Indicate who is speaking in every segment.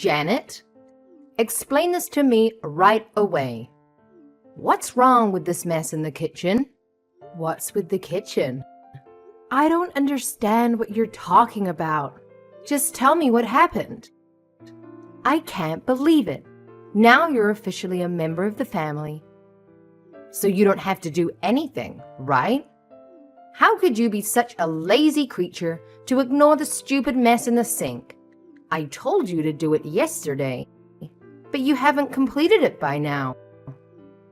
Speaker 1: Janet, explain this to me right away. What's wrong with this mess in the kitchen? What's with the kitchen? I don't understand what you're talking about. Just tell me what happened. I can't believe it. Now you're officially a member of the family. So you don't have to do anything, right? How could you be such a lazy creature to ignore the stupid mess in the sink? I told you to do it yesterday, but you haven't completed it by now.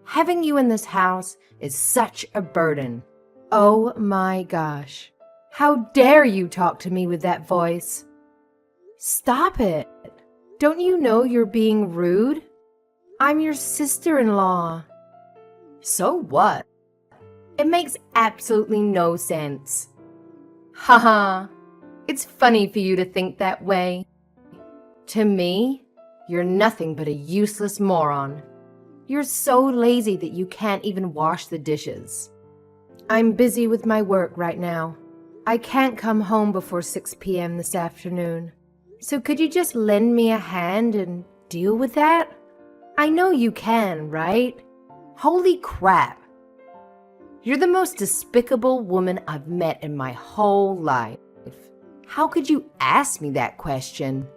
Speaker 1: Having you in this house is such a burden. Oh my gosh. How dare you talk to me with that voice? Stop it. Don't you know you're being rude? I'm your sister-in-law. So what? It makes absolutely no sense. Haha, it's funny for you to think that way. To me, you're nothing but a useless moron. You're so lazy that you can't even wash the dishes. I'm busy with my work right now. I can't come home before 6 p.m. this afternoon. So could you just lend me a hand and deal with that? I know you can, right? Holy crap. You're the most despicable woman I've met in my whole life. How could you ask me that question?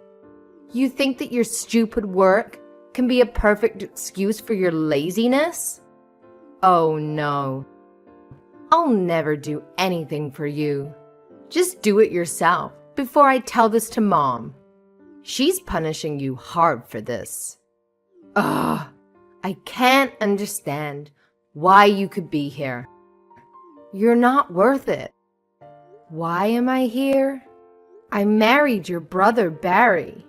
Speaker 1: You think that your stupid work can be a perfect excuse for your laziness? Oh no. I'll never do anything for you. Just do it yourself before I tell this to Mom. She's punishing you hard for this. Ugh, I can't understand why you could be here. You're not worth it. Why am I here? I married your brother, Barry.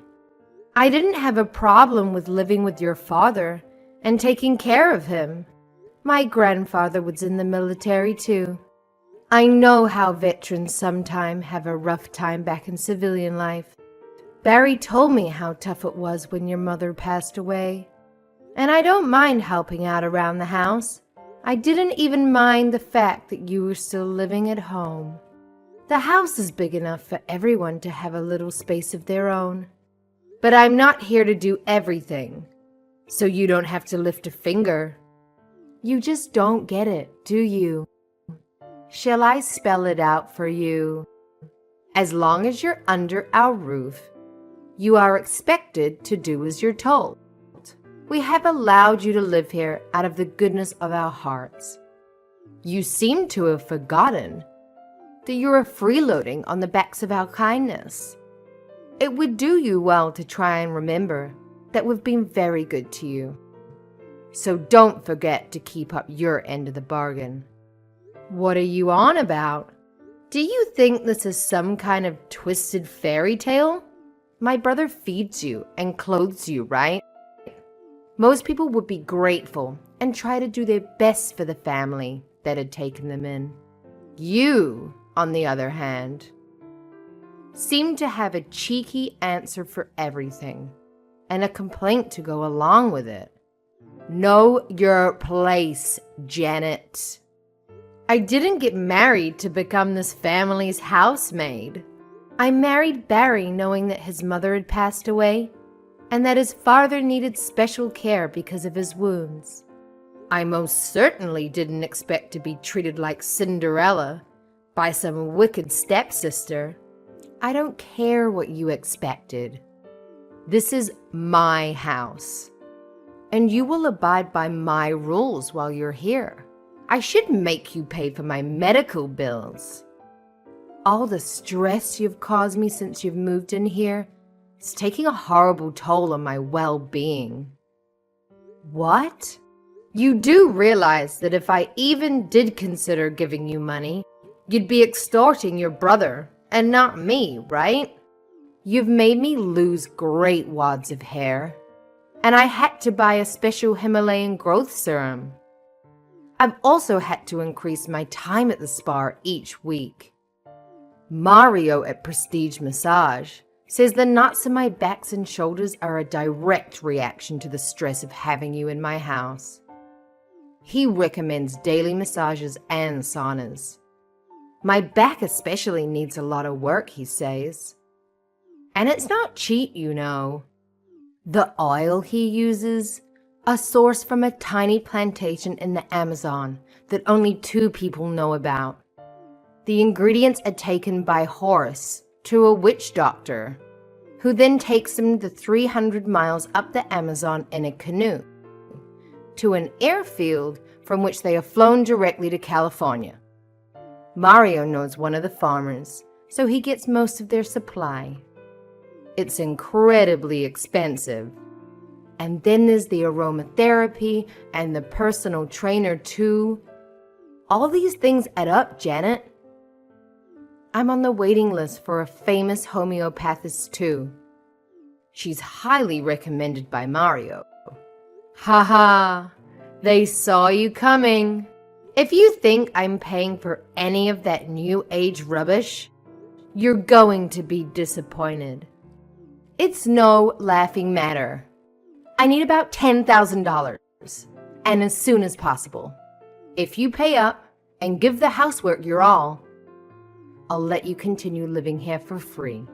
Speaker 1: I didn't have a problem with living with your father and taking care of him. My grandfather was in the military too. I know how veterans sometimes have a rough time back in civilian life. Barry told me how tough it was when your mother passed away. And I don't mind helping out around the house. I didn't even mind the fact that you were still living at home. The house is big enough for everyone to have a little space of their own. But I'm not here to do everything, so you don't have to lift a finger. You just don't get it, do you? Shall I spell it out for you? As long as you're under our roof, you are expected to do as you're told. We have allowed you to live here out of the goodness of our hearts. You seem to have forgotten that you are freeloading on the backs of our kindness. It would do you well to try and remember that we've been very good to you. So don't forget to keep up your end of the bargain. What are you on about? Do you think this is some kind of twisted fairy tale? My brother feeds you and clothes you, right? Most people would be grateful and try to do their best for the family that had taken them in. You, on the other hand, seem to have a cheeky answer for everything and a complaint to go along with it. Know your place, Janet. I didn't get married to become this family's housemaid. I married Barry knowing that his mother had passed away and that his father needed special care because of his wounds. I most certainly didn't expect to be treated like Cinderella by some wicked stepsister. I don't care what you expected. This is my house, and you will abide by my rules while you're here. I should make you pay for my medical bills. All the stress you've caused me since you've moved in here is taking a horrible toll on my well-being. What? You do realize that if I even did consider giving you money, you'd be extorting your brother and not me, right? You've made me lose great wads of hair, and I had to buy a special Himalayan growth serum. I've also had to increase my time at the spa each week. Mario at Prestige Massage says the knots in my backs and shoulders are a direct reaction to the stress of having you in my house. He recommends daily massages and saunas. My back especially needs a lot of work, he says. And it's not cheap, you know. The oil he uses, a source from a tiny plantation in the Amazon that only 2 people know about. The ingredients are taken by horse to a witch doctor, who then takes them the 300 miles up the Amazon in a canoe to an airfield from which they are flown directly to California. Mario knows one of the farmers, so he gets most of their supply. It's incredibly expensive. And then there's the aromatherapy and the personal trainer too. All these things add up, Janet. I'm on the waiting list for a famous homeopathist too. She's highly recommended by Mario. Haha, they saw you coming. If you think I'm paying for any of that new age rubbish, you're going to be disappointed. It's no laughing matter. I need about $10,000, and as soon as possible. If you pay up and give the housework your all, I'll let you continue living here for free.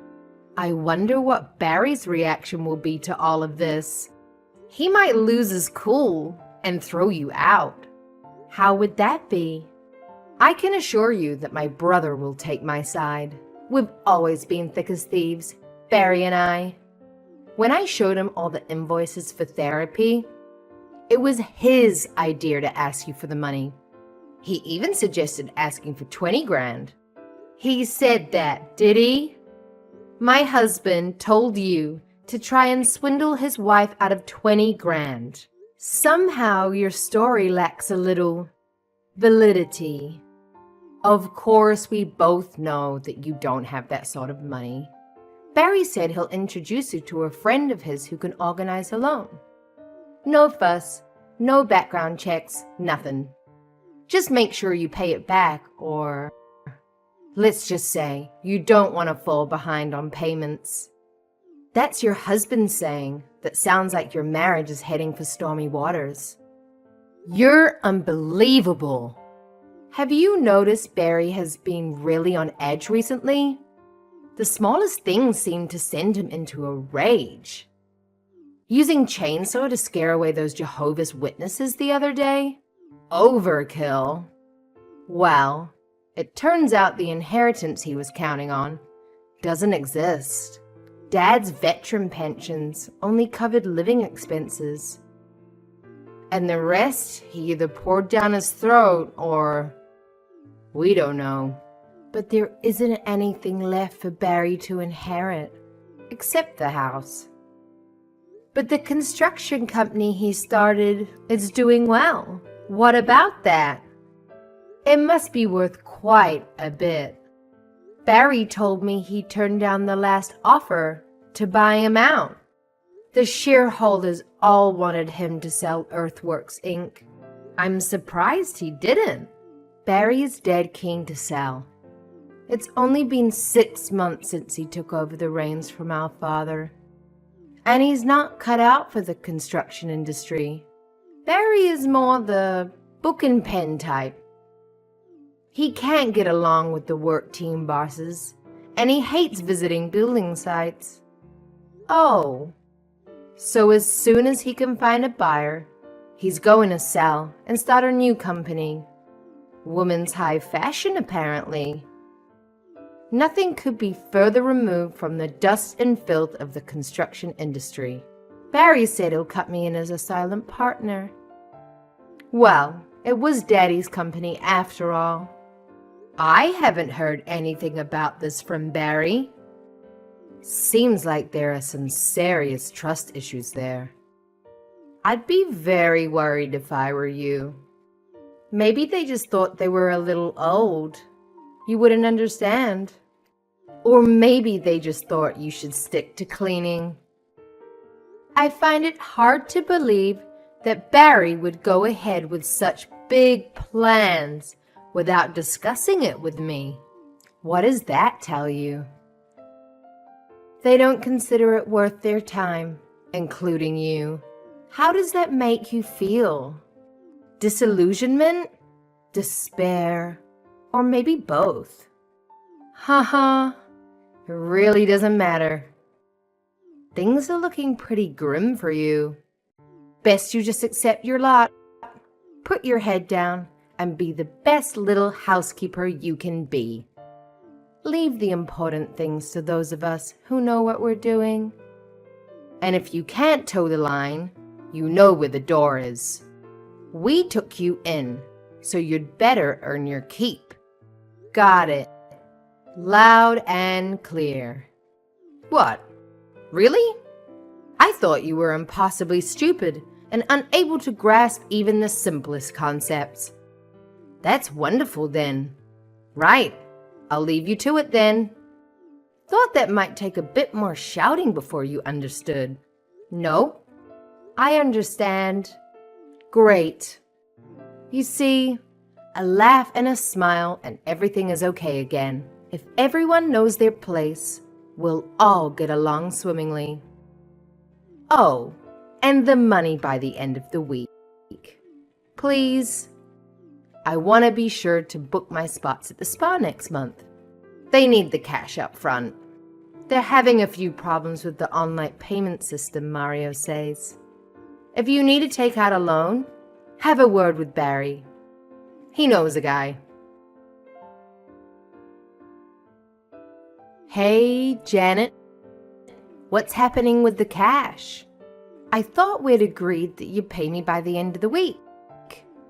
Speaker 1: I wonder what Barry's reaction will be to all of this. He might lose his cool and throw you out. How would that be? I can assure you that my brother will take my side. We've always been thick as thieves, Barry and I. When I showed him all the invoices for therapy, it was his idea to ask you for the money. He even suggested asking for 20 grand. He said that, did he? My husband told you to try and swindle his wife out of 20 grand. Somehow your story lacks a little validity. Of course, we both know that you don't have that sort of money. Barry said he'll introduce you to a friend of his who can organize a loan. No fuss, no background checks, nothing. Just make sure you pay it back, or let's just say you don't want to fall behind on payments. That's your husband saying that sounds like your marriage is heading for stormy waters. You're unbelievable. Have you noticed Barry has been really on edge recently? The smallest things seem to send him into a rage. Using chainsaw to scare away those Jehovah's Witnesses the other day? Overkill. Well, it turns out the inheritance he was counting on doesn't exist. Dad's veteran pensions only covered living expenses. And the rest he either poured down his throat or we don't know. But there isn't anything left for Barry to inherit, except the house. But the construction company he started is doing well. What about that? It must be worth quite a bit. Barry told me he turned down the last offer to buy him out. The shareholders all wanted him to sell Earthworks Inc. I'm surprised he didn't. Barry is dead keen to sell. It's only been 6 months since he took over the reins from our father. And he's not cut out for the construction industry. Barry is more the book and pen type. He can't get along with the work team bosses, and he hates visiting building sites. Oh, so as soon as he can find a buyer, he's going to sell and start a new company. Women's high fashion, apparently. Nothing could be further removed from the dust and filth of the construction industry. Barry said he'll cut me in as a silent partner. Well, it was Daddy's company after all. I haven't heard anything about this from Barry. Seems like there are some serious trust issues there. I'd be very worried if I were you. Maybe they just thought they were a little old. You wouldn't understand. Or maybe they just thought you should stick to cleaning. I find it hard to believe that Barry would go ahead with such big plans without discussing it with me. What does that tell you? They don't consider it worth their time, including you. How does that make you feel? Disillusionment? Despair? Or maybe both? Haha, it really doesn't matter. Things are looking pretty grim for you. Best you just accept your lot. Put your head down and be the best little housekeeper you can be. Leave the important things to those of us who know what we're doing. And if you can't toe the line, you know where the door is. We took you in, so you'd better earn your keep. Got it. Loud and clear. What? Really? I thought you were impossibly stupid and unable to grasp even the simplest concepts. That's wonderful then. Right. I'll leave you to it then. Thought that might take a bit more shouting before you understood. No, I understand. Great. You see, a laugh and a smile and everything is okay again. If everyone knows their place, we'll all get along swimmingly. Oh, and the money by the end of the week. Please. I want to be sure to book my spots at the spa next month. They need the cash up front. They're having a few problems with the online payment system, Mario says. If you need to take out a loan, have a word with Barry. He knows a guy. Hey, Janet. What's happening with the cash? I thought we'd agreed that you'd pay me by the end of the week.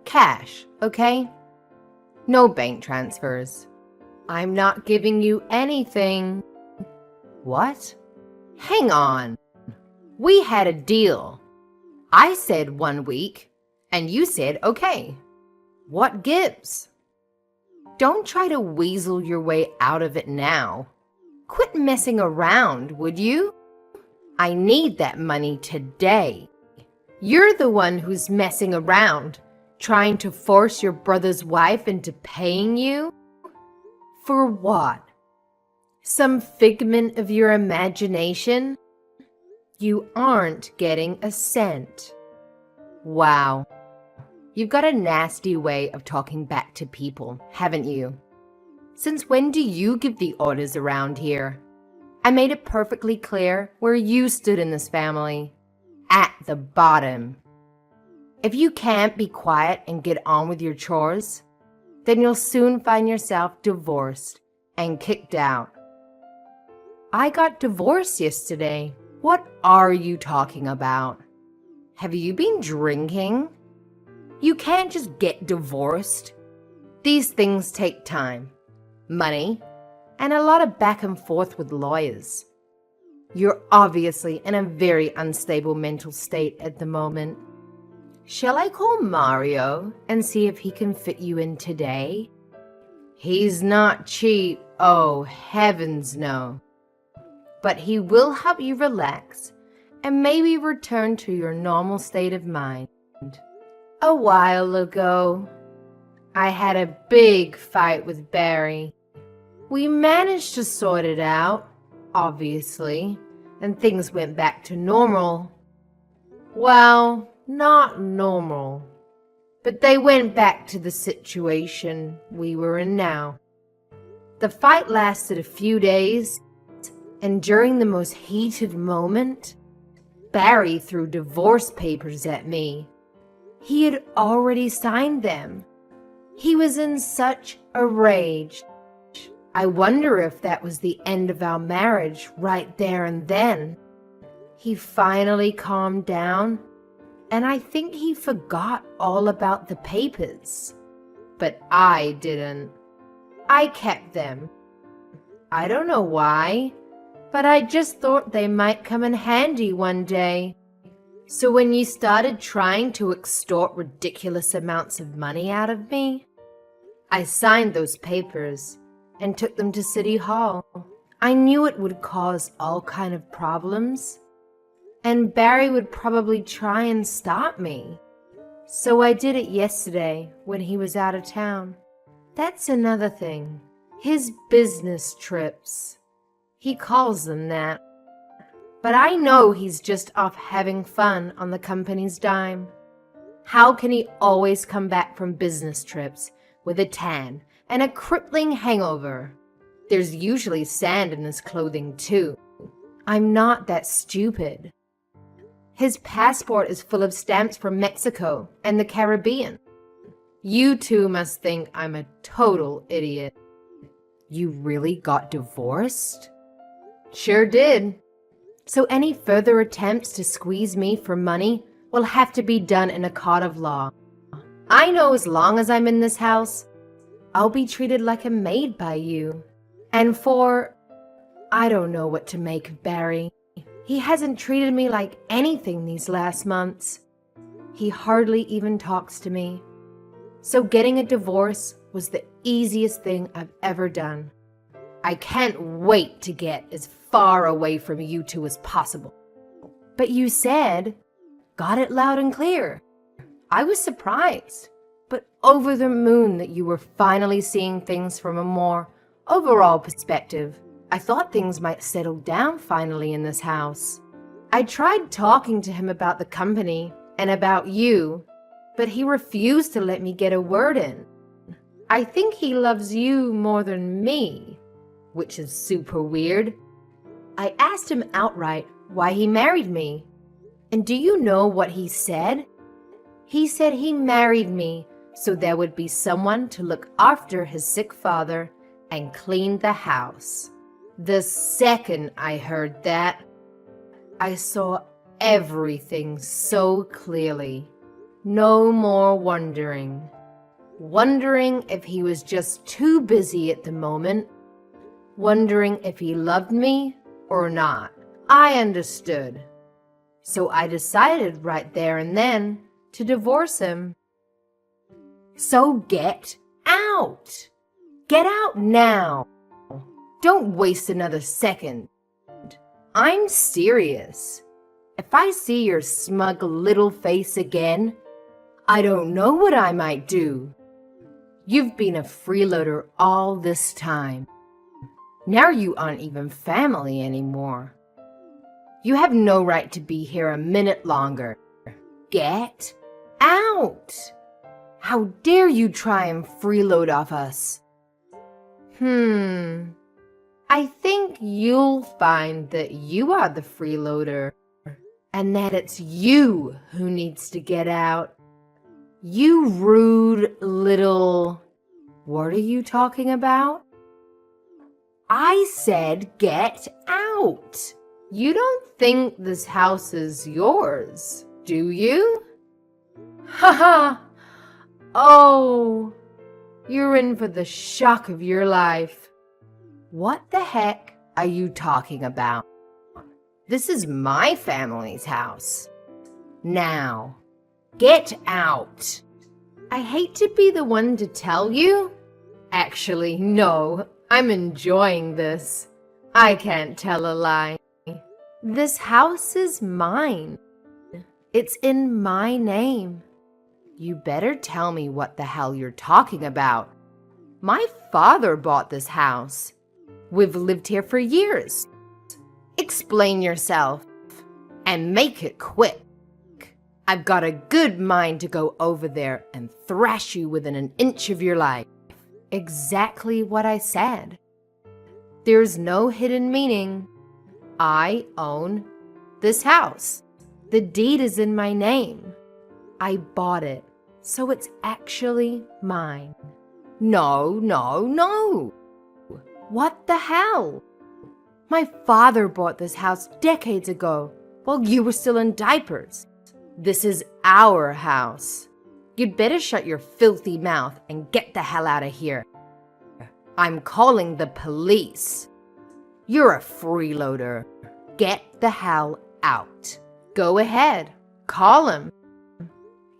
Speaker 1: Cash, okay? No bank transfers. I'm not giving you anything. What? Hang on. We had a deal. I said 1 week, and you said okay. What gives? Don't try to weasel your way out of it now. Quit messing around, would you? I need that money today. You're the one who's messing around, trying to force your brother's wife into paying you? For what? Some figment of your imagination? You aren't getting a cent. Wow. You've got a nasty way of talking back to people, haven't you? Since when do you give the orders around here? I made it perfectly clear where you stood in this family. At the bottom. If you can't be quiet and get on with your chores, then you'll soon find yourself divorced and kicked out. I got divorced yesterday. What are you talking about? Have you been drinking? You can't just get divorced. These things take time, money, and a lot of back and forth with lawyers. You're obviously in a very unstable mental state at the moment. Shall I call Mario and see if he can fit you in today? He's not cheap, oh heavens no. But he will help you relax and maybe return to your normal state of mind. A while ago, I had a big fight with Barry. We managed to sort it out, obviously, and things went back to normal. Well, not normal, but they went back to the situation we were in now. The fight lasted a few days, and during the most heated moment, Barry threw divorce papers at me. He had already signed them. He was in such a rage. I wonder if that was the end of our marriage right there and then. He finally calmed down, and I think he forgot all about the papers. But I didn't. I kept them. I don't know why, but I just thought they might come in handy one day. So when you started trying to extort ridiculous amounts of money out of me, I signed those papers and took them to City Hall. I knew it would cause all kind of problems, and Barry would probably try and stop me. So I did it yesterday when he was out of town. That's another thing. His business trips. He calls them that. But I know he's just off having fun on the company's dime. How can he always come back from business trips with a tan and a crippling hangover? There's usually sand in his clothing too. I'm not that stupid. His passport is full of stamps from Mexico and the Caribbean. You two must think I'm a total idiot. You really got divorced? Sure did. So any further attempts to squeeze me for money will have to be done in a court of law. I know as long as I'm in this house, I'll be treated like a maid by you. And I don't know what to make of Barry. He hasn't treated me like anything these last months. He hardly even talks to me. So getting a divorce was the easiest thing I've ever done. I can't wait to get as far away from you two as possible. But you said, got it loud and clear. I was surprised, but over the moon that you were finally seeing things from a more overall perspective. I thought things might settle down finally in this house. I tried talking to him about the company and about you, but he refused to let me get a word in. I think he loves you more than me, which is super weird. I asked him outright why he married me. And do you know what he said? He said he married me so there would be someone to look after his sick father and clean the house. The second I heard that, I saw everything so clearly. No more wondering if he was just too busy at the moment, wondering if he loved me or not. I understood. So I decided right there and then to divorce him. So get out! Get out now! Don't waste another second. I'm serious. If I see your smug little face again, I don't know what I might do. You've been a freeloader all this time. Now you aren't even family anymore. You have no right to be here a minute longer. Get out! How dare you try and freeload off us? I think you'll find that you are the freeloader and that it's you who needs to get out. You rude little... What are you talking about? I said get out. You don't think this house is yours, do you? Haha! Oh, you're in for the shock of your life. What the heck are you talking about? This is my family's house. Now, get out. I hate to be the one to tell you. Actually, no, I'm enjoying this. I can't tell a lie. This house is mine. It's in my name. You better tell me what the hell you're talking about. My father bought this house. We've lived here for years. Explain yourself and make it quick. I've got a good mind to go over there and thrash you within an inch of your life. Exactly what I said. There's no hidden meaning. I own this house. The deed is in my name. I bought it, so it's actually mine. No. What the hell? My father bought this house decades ago while you were still in diapers. This is our house. You'd better shut your filthy mouth and get the hell out of here. I'm calling the police. You're a freeloader. Get the hell out. Go ahead. Call him.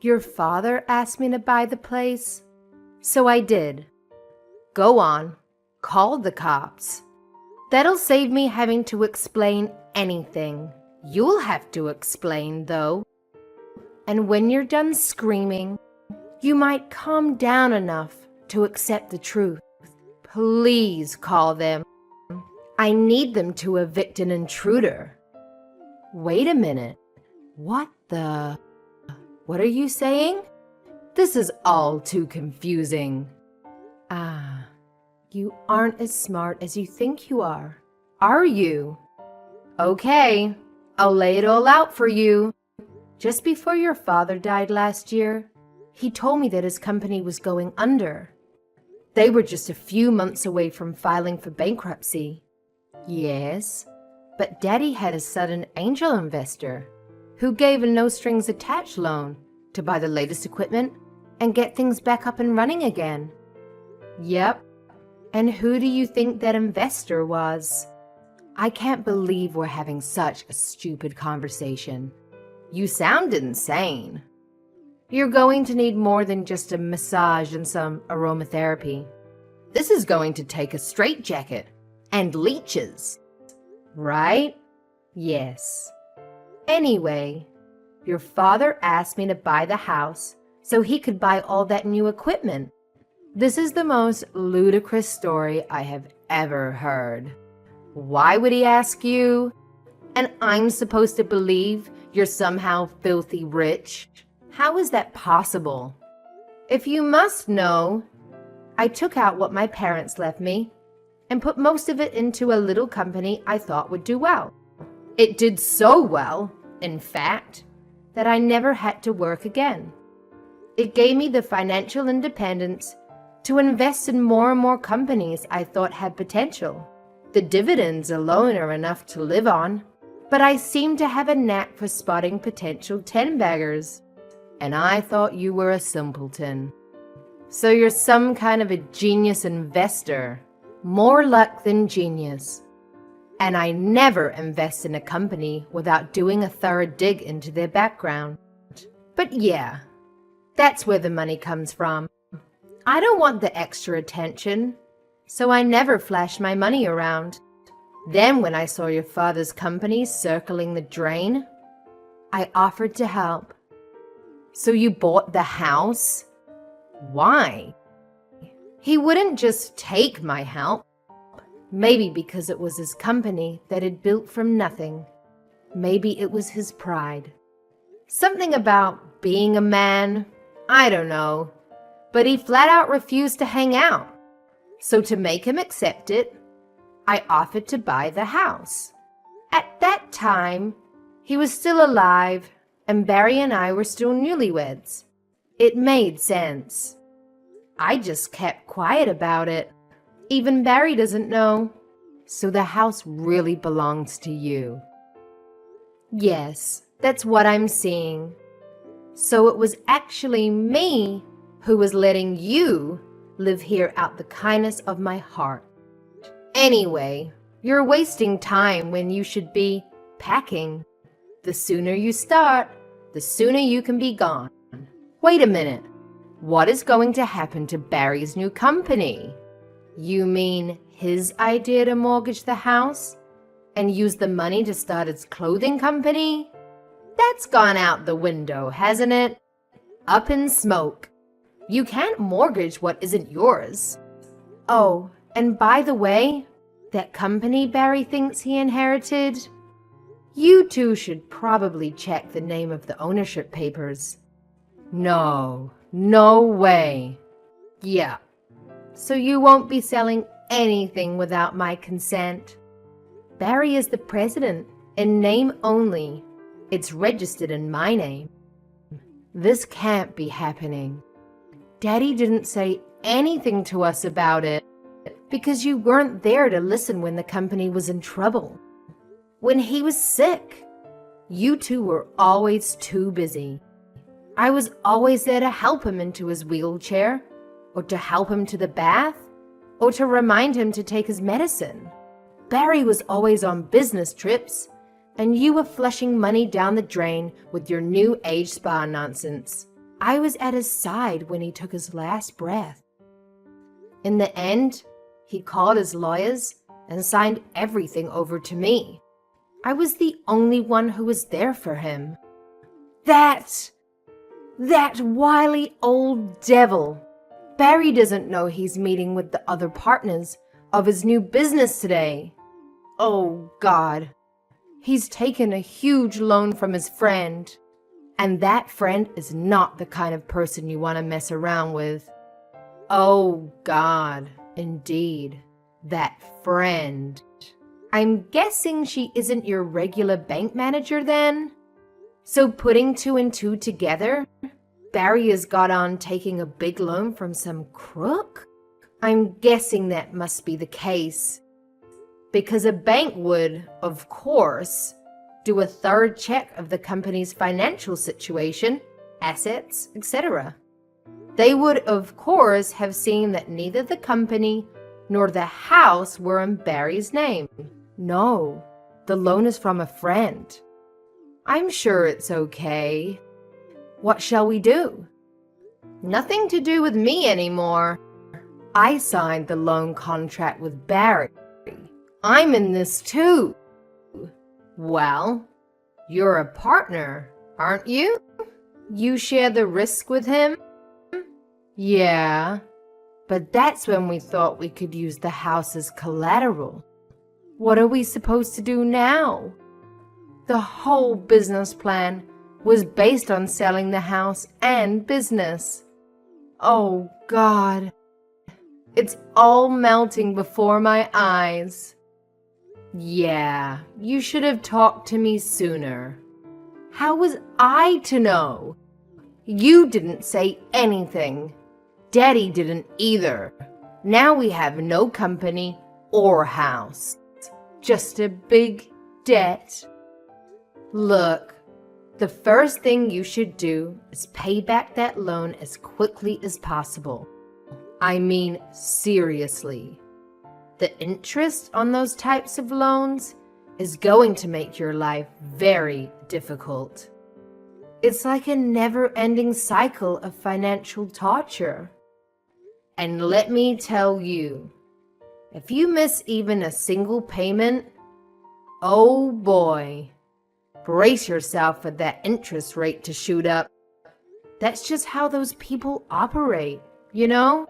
Speaker 1: Your father asked me to buy the place, so I did. Go on. Call the cops. That'll save me having to explain anything. You'll have to explain, though. And when you're done screaming, you might calm down enough to accept the truth. Please call them. I need them to evict an intruder. Wait a minute. What are you saying? This is all too confusing. You aren't as smart as you think you are you? Okay, I'll lay it all out for you. Just before your father died last year, he told me that his company was going under. They were just a few months away from filing for bankruptcy. Yes, but Daddy had a sudden angel investor who gave a no-strings-attached loan to buy the latest equipment and get things back up and running again. Yep, and who do you think that investor was? I can't believe we're having such a stupid conversation. You sound insane. You're going to need more than just a massage and some aromatherapy. This is going to take a straitjacket and leeches. Right? Yes. Anyway, your father asked me to buy the house so he could buy all that new equipment. This is the most ludicrous story I have ever heard. Why would he ask you? And I'm supposed to believe you're somehow filthy rich? How is that possible? If you must know, I took out what my parents left me and put most of it into a little company I thought would do well. It did so well, in fact, that I never had to work again. It gave me the financial independence to invest in more and more companies I thought had potential. The dividends alone are enough to live on, but I seem to have a knack for spotting potential 10-baggers. And I thought you were a simpleton. So you're some kind of a genius investor. More luck than genius. And I never invest in a company without doing a thorough dig into their background. But yeah, that's where the money comes from. I don't want the extra attention, so I never flash my money around. Then when I saw your father's company circling the drain, I offered to help. So you bought the house? Why? He wouldn't just take my help. Maybe because it was his company that had built from nothing. Maybe it was his pride. Something about being a man. I don't know. But he flat out refused to hang out. So to make him accept it, I offered to buy the house. At that time, he was still alive, and Barry and I were still newlyweds. It made sense. I just kept quiet about it. Even Barry doesn't know. So the house really belongs to you. Yes, that's what I'm seeing. So it was actually me who was letting you live here out the kindness of my heart. Anyway, you're wasting time when you should be packing. The sooner you start, the sooner you can be gone. Wait a minute. What is going to happen to Barry's new company? You mean his idea to mortgage the house and use the money to start his clothing company? That's gone out the window, hasn't it? Up in smoke. You can't mortgage what isn't yours. Oh, and by the way, that company Barry thinks he inherited, you two should probably check the name of the ownership papers. No way. Yeah. So you won't be selling anything without my consent. Barry is the president, in name only. It's registered in my name. This can't be happening. Daddy didn't say anything to us about it because you weren't there to listen when the company was in trouble. When he was sick, you two were always too busy. I was always there to help him into his wheelchair, or to help him to the bath, or to remind him to take his medicine. Barry was always on business trips, and you were flushing money down the drain with your new age spa nonsense. I was at his side when he took his last breath. In the end, he called his lawyers and signed everything over to me. I was the only one who was there for him. That wily old devil. Barry doesn't know he's meeting with the other partners of his new business today. Oh, God. He's taken a huge loan from his friend. And that friend is not the kind of person you want to mess around with. Oh, God, indeed, that friend. I'm guessing she isn't your regular bank manager then? So putting two and two together, Barry has got on taking a big loan from some crook? I'm guessing that must be the case. Because a bank would, of course, do a thorough check of the company's financial situation, assets, etc. They would, of course, have seen that neither the company nor the house were in Barry's name. No, the loan is from a friend. I'm sure it's okay. What shall we do? Nothing to do with me anymore. I signed the loan contract with Barry. I'm in this too. Well, you're a partner, aren't you? You share the risk with him? Yeah, but that's when we thought we could use the house as collateral. What are we supposed to do now? The whole business plan was based on selling the house and business. Oh, God. It's all melting before my eyes. Yeah, you should have talked to me sooner. How was I to know? You didn't say anything. Daddy didn't either. Now we have no company or house. Just a big debt. Look, the first thing you should do is pay back that loan as quickly as possible. I mean, seriously. The interest on those types of loans is going to make your life very difficult. It's like a never-ending cycle of financial torture. And let me tell you, if you miss even a single payment, oh boy, brace yourself for that interest rate to shoot up. That's just how those people operate, you know?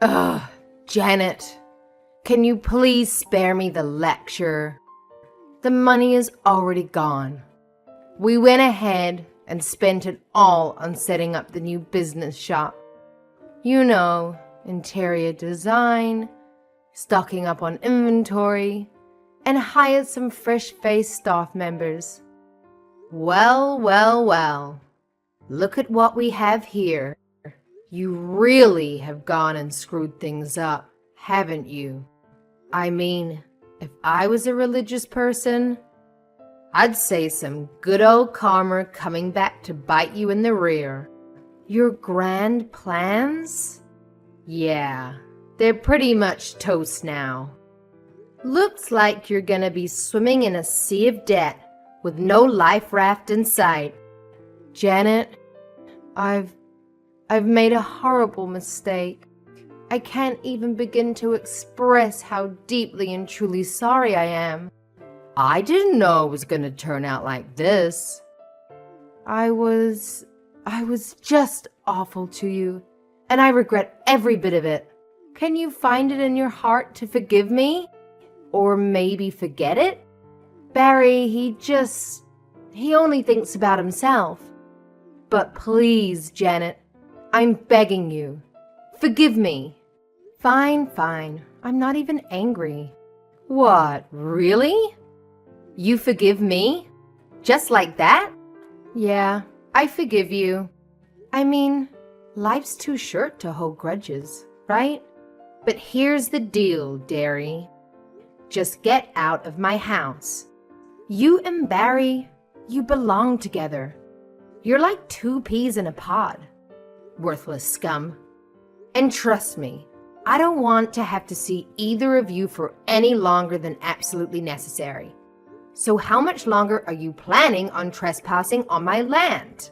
Speaker 1: Ugh, Janet, can you please spare me the lecture? The money is already gone. We went ahead and spent it all on setting up the new business shop. You know, interior design, stocking up on inventory, and hired some fresh-faced staff members. Well, well, well, look at what we have here. You really have gone and screwed things up, haven't you? I mean, if I was a religious person, I'd say some good old karma coming back to bite you in the rear. Your grand plans? Yeah, they're pretty much toast now. Looks like you're gonna be swimming in a sea of debt with no life raft in sight. Janet, I've made a horrible mistake. I can't even begin to express how deeply and truly sorry I am. I didn't know it was gonna turn out like this. I was just awful to you, and I regret every bit of it. Can you find it in your heart to forgive me? Or maybe forget it? Barry, he only thinks about himself. But please, Janet, I'm begging you, forgive me. Fine, fine, I'm not even angry. What, really? You forgive me? Just like that? Yeah, I forgive you. I mean, life's too short to hold grudges, right? But here's the deal, dearie. Just get out of my house. You and Barry, you belong together. You're like two peas in a pod. Worthless scum. And trust me, I don't want to have to see either of you for any longer than absolutely necessary. So how much longer are you planning on trespassing on my land?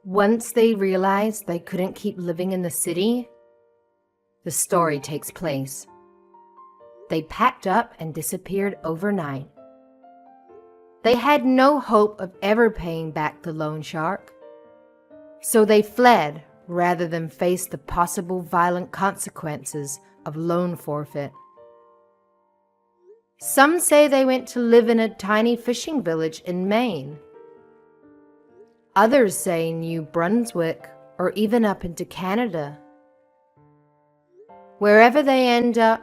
Speaker 1: Once they realized they couldn't keep living in the city, the story takes place. They packed up and disappeared overnight. They had no hope of ever paying back the loan shark. So they fled rather than face the possible violent consequences of loan forfeit. Some say they went to live in a tiny fishing village in Maine. Others say New Brunswick or even up into Canada. Wherever they end up,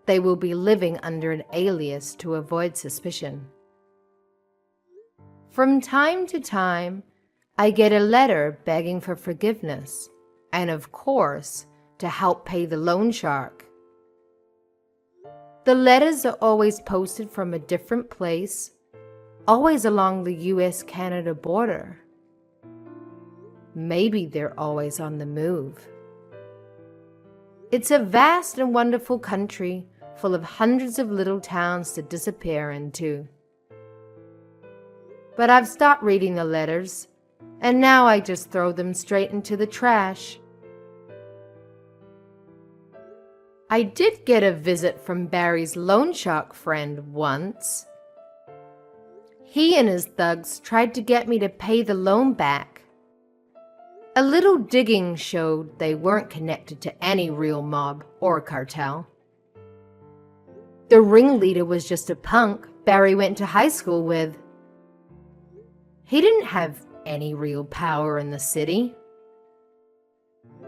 Speaker 1: they will be living under an alias to avoid suspicion. From time to time, I get a letter begging for forgiveness and, of course, to help pay the loan shark. The letters are always posted from a different place, always along the US-Canada border. Maybe they're always on the move. It's a vast and wonderful country full of hundreds of little towns to disappear into. But I've stopped reading the letters, and now I just throw them straight into the trash. I did get a visit from Barry's loan shark friend once. He and his thugs tried to get me to pay the loan back. A little digging showed they weren't connected to any real mob or cartel. The ringleader was just a punk Barry went to high school with. He didn't have any real power in the city.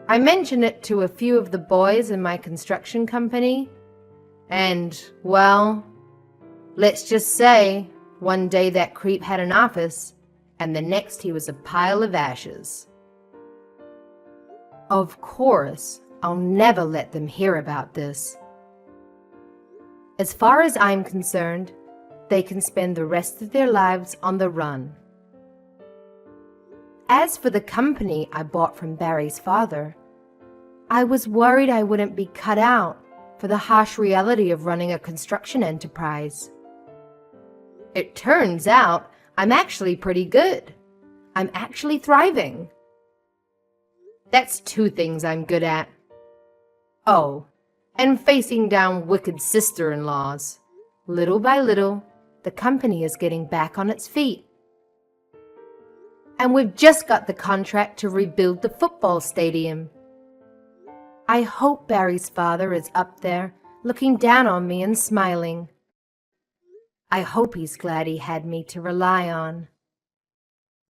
Speaker 1: I mentioned it to a few of the boys in my construction company, and, well, let's just say one day that creep had an office, and the next he was a pile of ashes. Of course, I'll never let them hear about this. As far as I'm concerned, they can spend the rest of their lives on the run. As for the company I bought from Barry's father, I was worried I wouldn't be cut out for the harsh reality of running a construction enterprise. It turns out I'm actually pretty good. I'm actually thriving. That's two things I'm good at. Oh, and facing down wicked sister-in-laws. Little by little, the company is getting back on its feet. And we've just got the contract to rebuild the football stadium. I hope Barry's father is up there, looking down on me and smiling. I hope he's glad he had me to rely on.